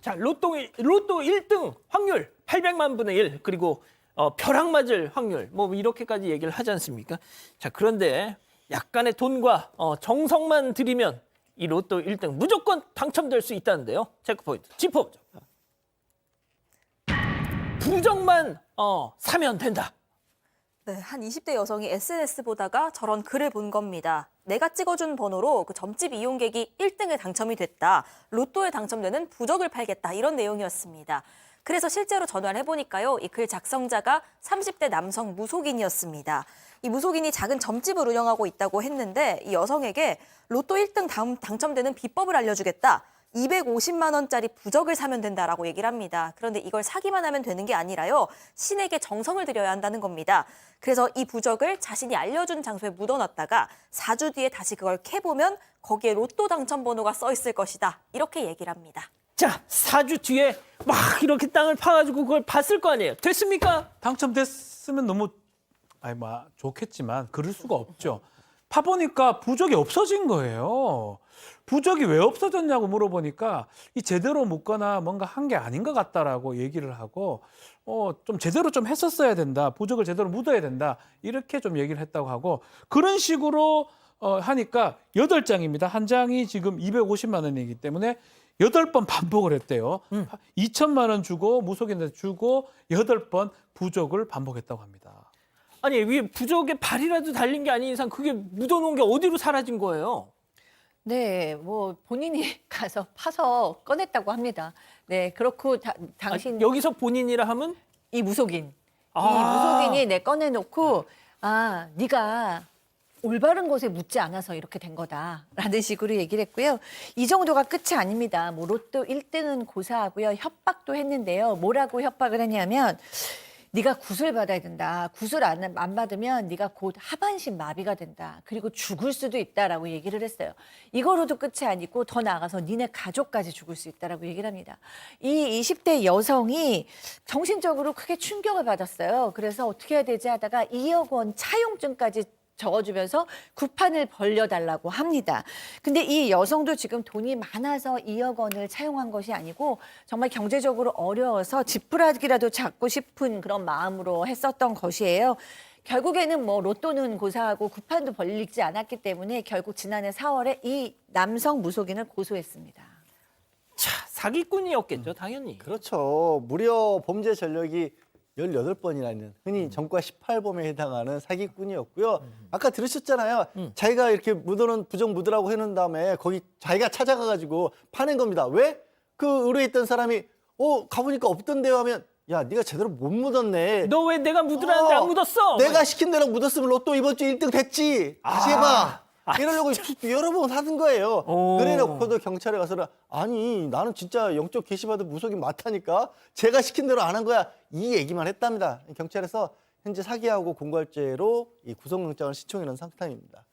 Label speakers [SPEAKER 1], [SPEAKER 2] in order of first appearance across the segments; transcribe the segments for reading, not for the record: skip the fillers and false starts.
[SPEAKER 1] 자, 로또 1등 확률 800만 분의 1 그리고 벼락 맞을 확률 뭐 이렇게까지 얘기를 하지 않습니까? 자, 그런데 약간의 돈과 정성만 들이면 이 로또 1등 무조건 당첨될 수 있다는데요. 체크포인트 짚어보죠. 부정만 사면 된다.
[SPEAKER 2] 네, 한 20대 여성이 SNS 보다가 저런 글을 본 겁니다. 내가 찍어준 번호로 그 점집 이용객이 1등에 당첨이 됐다. 로또에 당첨되는 부적을 팔겠다. 이런 내용이었습니다. 그래서 실제로 전화를 해보니까요. 이 글 작성자가 30대 남성 무속인이었습니다. 이 무속인이 작은 점집을 운영하고 있다고 했는데 이 여성에게 로또 1등 당첨되는 비법을 알려주겠다. 250만 원짜리 부적을 사면 된다라고 얘기를 합니다. 그런데 이걸 사기만 하면 되는 게 아니라요. 신에게 정성을 들여야 한다는 겁니다. 그래서 이 부적을 자신이 알려준 장소에 묻어놨다가 4주 뒤에 다시 그걸 캐보면 거기에 로또 당첨 번호가 써 있을 것이다. 이렇게 얘기를 합니다.
[SPEAKER 1] 자, 4주 뒤에 막 이렇게 땅을 파가지고 그걸 봤을 거 아니에요. 됐습니까?
[SPEAKER 3] 당첨됐으면 너무 좋겠지만 그럴 수가 없죠. 파보니까 부적이 없어진 거예요. 부적이 왜 없어졌냐고 물어보니까 이 제대로 묻거나 뭔가 한 게 아닌 것 같다라고 얘기를 하고 좀 제대로 좀 했었어야 된다. 부적을 제대로 묻어야 된다. 이렇게 좀 얘기를 했다고 하고 그런 식으로 하니까 8장입니다. 한 장이 지금 250만 원이기 때문에 8번 반복을 했대요. 2천만 원 주고 무속인한테 주고 8번 부적을 반복했다고 합니다.
[SPEAKER 1] 아니, 위에 부적에 발이라도 달린 게 아닌 이상 그게 묻어놓은 게 어디로 사라진 거예요?
[SPEAKER 4] 네, 뭐 본인이 가서 파서 꺼냈다고 합니다. 네, 그렇고 당신
[SPEAKER 1] 여기서 본인이라 하면
[SPEAKER 4] 이 무속인,
[SPEAKER 1] 아.
[SPEAKER 4] 이 무속인이 꺼내놓고 네가 올바른 곳에 묻지 않아서 이렇게 된 거다라는 식으로 얘기를 했고요. 이 정도가 끝이 아닙니다. 뭐 로또 1등은 고사하고요. 협박도 했는데요. 뭐라고 협박을 했냐면 네가 굿을 받아야 된다. 굿을 안 받으면 네가 곧 하반신 마비가 된다. 그리고 죽을 수도 있다라고 얘기를 했어요. 이거로도 끝이 아니고 더 나아가서 니네 가족까지 죽을 수 있다라고 얘기를 합니다. 이 20대 여성이 정신적으로 크게 충격을 받았어요. 그래서 어떻게 해야 되지 하다가 2억 원 차용증까지 적어주면서 구판을 벌려달라고 합니다. 근데 이 여성도 지금 돈이 많아서 2억 원을 차용한 것이 아니고 정말 경제적으로 어려워서 지푸라기라도 잡고 싶은 그런 마음으로 했었던 것이에요. 결국에는 뭐 로또는 고사하고 구판도 벌리지 않았기 때문에 결국 지난해 4월에 이 남성 무속인을 고소했습니다.
[SPEAKER 1] 자, 사기꾼이었겠죠, 당연히.
[SPEAKER 5] 그렇죠. 무려 범죄 전력이 18번이나 흔히 전과 18범에 해당하는 사기꾼이었고요. 아까 들으셨잖아요. 자기가 이렇게 묻어놓은 부적 묻으라고 해놓은 다음에 거기 자기가 찾아가가지고 파낸 겁니다. 왜? 그 의뢰에 있던 사람이 가보니까 없던데요 하면 야, 네가 제대로 못 묻었네.
[SPEAKER 1] 너 왜 내가 묻으라는데 안 묻었어?
[SPEAKER 5] 내가 시킨 대로 묻었으면 로또 이번 주 1등 됐지. 다시 해봐. 이러려고 여러 번 사둔 거예요.
[SPEAKER 1] 오.
[SPEAKER 5] 그래놓고도 경찰에 가서는 아니 나는 진짜 영적 게시받은 무속인 맞다니까 제가 시킨 대로 안 한 거야 이 얘기만 했답니다. 경찰에서 현재 사기하고 공갈죄로 이 구속영장을 신청해 놓은 상태입니다.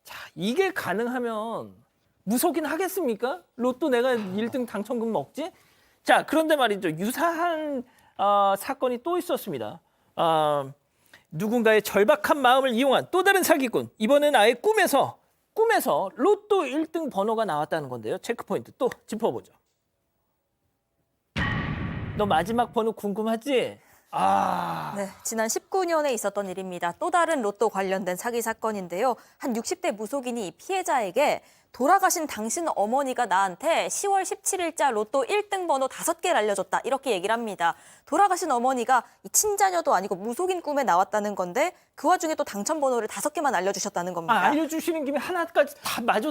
[SPEAKER 1] 자, 이게 가능하면 무속인 하겠습니까? 로또 내가 1등 당첨금 먹지? 자, 그런데 말이죠. 유사한 사건이 또 있었습니다. 누군가의 절박한 마음을 이용한 또 다른 사기꾼. 이번엔 아예 꿈에서 로또 1등 번호가 나왔다는 건데요. 체크포인트 또 짚어보죠. 너 마지막 번호 궁금하지?
[SPEAKER 2] 네, 지난 19년에 있었던 일입니다. 또 다른 로또 관련된 사기 사건인데요. 한 60대 무속인이 피해자에게 돌아가신 당신 어머니가 나한테 10월 17일자 로또 1등 번호 5개를 알려줬다. 이렇게 얘기를 합니다. 돌아가신 어머니가 친자녀도 아니고 무속인 꿈에 나왔다는 건데 그 와중에 또 당첨 번호를 5개만 알려주셨다는 겁니다.
[SPEAKER 1] 알려주시는 김에 하나까지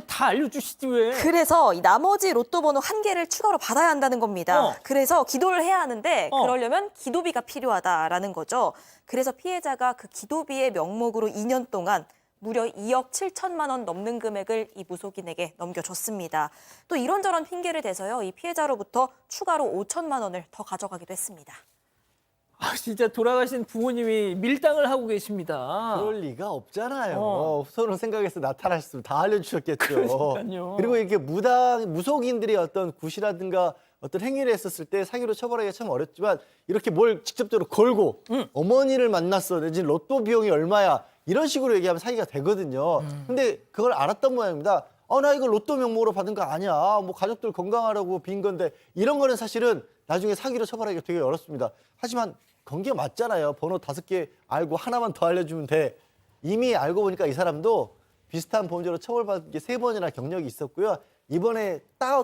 [SPEAKER 1] 다 알려주시지 왜?
[SPEAKER 2] 그래서 이 나머지 로또 번호 1개를 추가로 받아야 한다는 겁니다. 그래서 기도를 해야 하는데 그러려면 기도비가 필요하다라는 거죠. 그래서 피해자가 그 기도비의 명목으로 2년 동안 무려 2억 7천만 원 넘는 금액을 이 무속인에게 넘겨줬습니다. 또 이런저런 핑계를 대서요. 이 피해자로부터 추가로 5천만 원을 더 가져가기도 했습니다.
[SPEAKER 1] 진짜 돌아가신 부모님이 밀당을 하고 계십니다.
[SPEAKER 5] 그럴 리가 없잖아요. 후손을 생각해서 나타나셨으면 다 알려주셨겠죠.
[SPEAKER 1] 그러니까요.
[SPEAKER 5] 그리고 이렇게 무속인들이 어떤 굿이라든가 어떤 행위를 했었을 때 사기로 처벌하기가 참 어렵지만 이렇게 뭘 직접적으로 걸고 어머니를 만났어. 내지 로또 비용이 얼마야. 이런 식으로 얘기하면 사기가 되거든요. 근데 그걸 알았던 모양입니다. 나 이거 로또 명목으로 받은 거 아니야. 뭐 가족들 건강하라고 빈 건데 이런 거는 사실은 나중에 사기로 처벌하기가 되게 어렵습니다. 하지만 건게 맞잖아요. 번호 5개 알고 하나만 더 알려주면 돼. 이미 알고 보니까 이 사람도 비슷한 범죄로 처벌받은 게 3번이나 경력이 있었고요. 이번에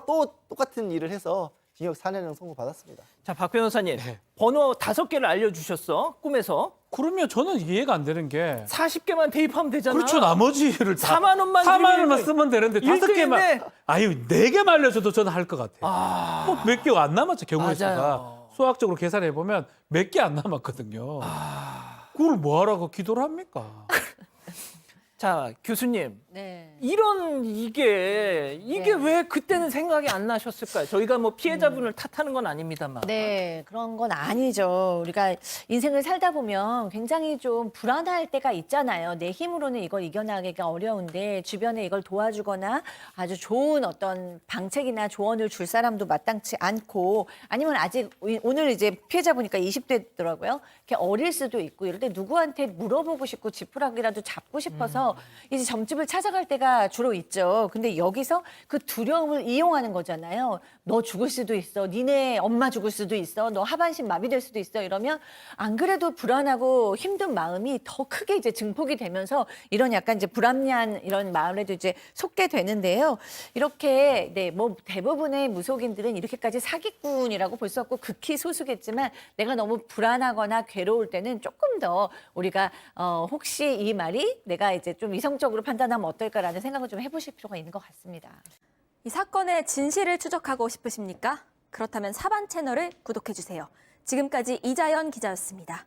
[SPEAKER 5] 또 똑같은 일을 해서 징역 4년형 선고받았습니다.
[SPEAKER 1] 자, 박 변호사님.
[SPEAKER 3] 네.
[SPEAKER 1] 번호 5개를 알려주셨어. 꿈에서.
[SPEAKER 3] 그러면 저는 이해가 안 되는 게
[SPEAKER 1] 40개만 대입하면 되잖아.
[SPEAKER 3] 그렇죠. 나머지를 다
[SPEAKER 1] 4만 원만
[SPEAKER 3] 4만 원만
[SPEAKER 1] 드리면
[SPEAKER 3] 쓰면 되는데 5개만
[SPEAKER 1] 일등인데.
[SPEAKER 3] 아유 4개만 알려줘도 저는 할 것 같아요. 뭐 몇 개가 안 남았죠. 경우의 수가.
[SPEAKER 1] 맞아요.
[SPEAKER 3] 수학적으로 계산해 보면 몇 개 안 남았거든요. 그걸 뭐 하라고 기도를 합니까?
[SPEAKER 1] 자, 교수님.
[SPEAKER 4] 네.
[SPEAKER 1] 이게
[SPEAKER 4] 네.
[SPEAKER 1] 왜 그때는 생각이 안 나셨을까요? 저희가 뭐 피해자분을 탓하는 건 아닙니다만.
[SPEAKER 4] 네, 그런 건 아니죠. 우리가 인생을 살다 보면 굉장히 좀 불안할 때가 있잖아요. 내 힘으로는 이걸 이겨나가기가 어려운데 주변에 이걸 도와주거나 아주 좋은 어떤 방책이나 조언을 줄 사람도 마땅치 않고 아니면 아직 오늘 이제 피해자 보니까 20대더라고요. 이렇게 어릴 수도 있고 이럴 때 누구한테 물어보고 싶고 지푸라기라도 잡고 싶어서 이제 점집을 찾아갈 때가 주로 있죠. 근데 여기서 그 두려움을 이용하는 거잖아요. 너 죽을 수도 있어. 니네 엄마 죽을 수도 있어. 너 하반신 마비될 수도 있어. 이러면 안 그래도 불안하고 힘든 마음이 더 크게 이제 증폭이 되면서 이런 약간 이제 불합리한 이런 마음에도 이제 속게 되는데요. 이렇게 네, 뭐 대부분의 무속인들은 이렇게까지 사기꾼이라고 볼 수 없고 극히 소수겠지만 내가 너무 불안하거나 괴로울 때는 조금 더 우리가 혹시 이 말이 내가 이제 좀 이성적으로 판단하면 어떨까라는 생각을 좀 해보실 필요가 있는 것 같습니다.
[SPEAKER 2] 이 사건의 진실을 추적하고 싶으십니까? 그렇다면 사반 채널을 구독해주세요. 지금까지 이자연 기자였습니다.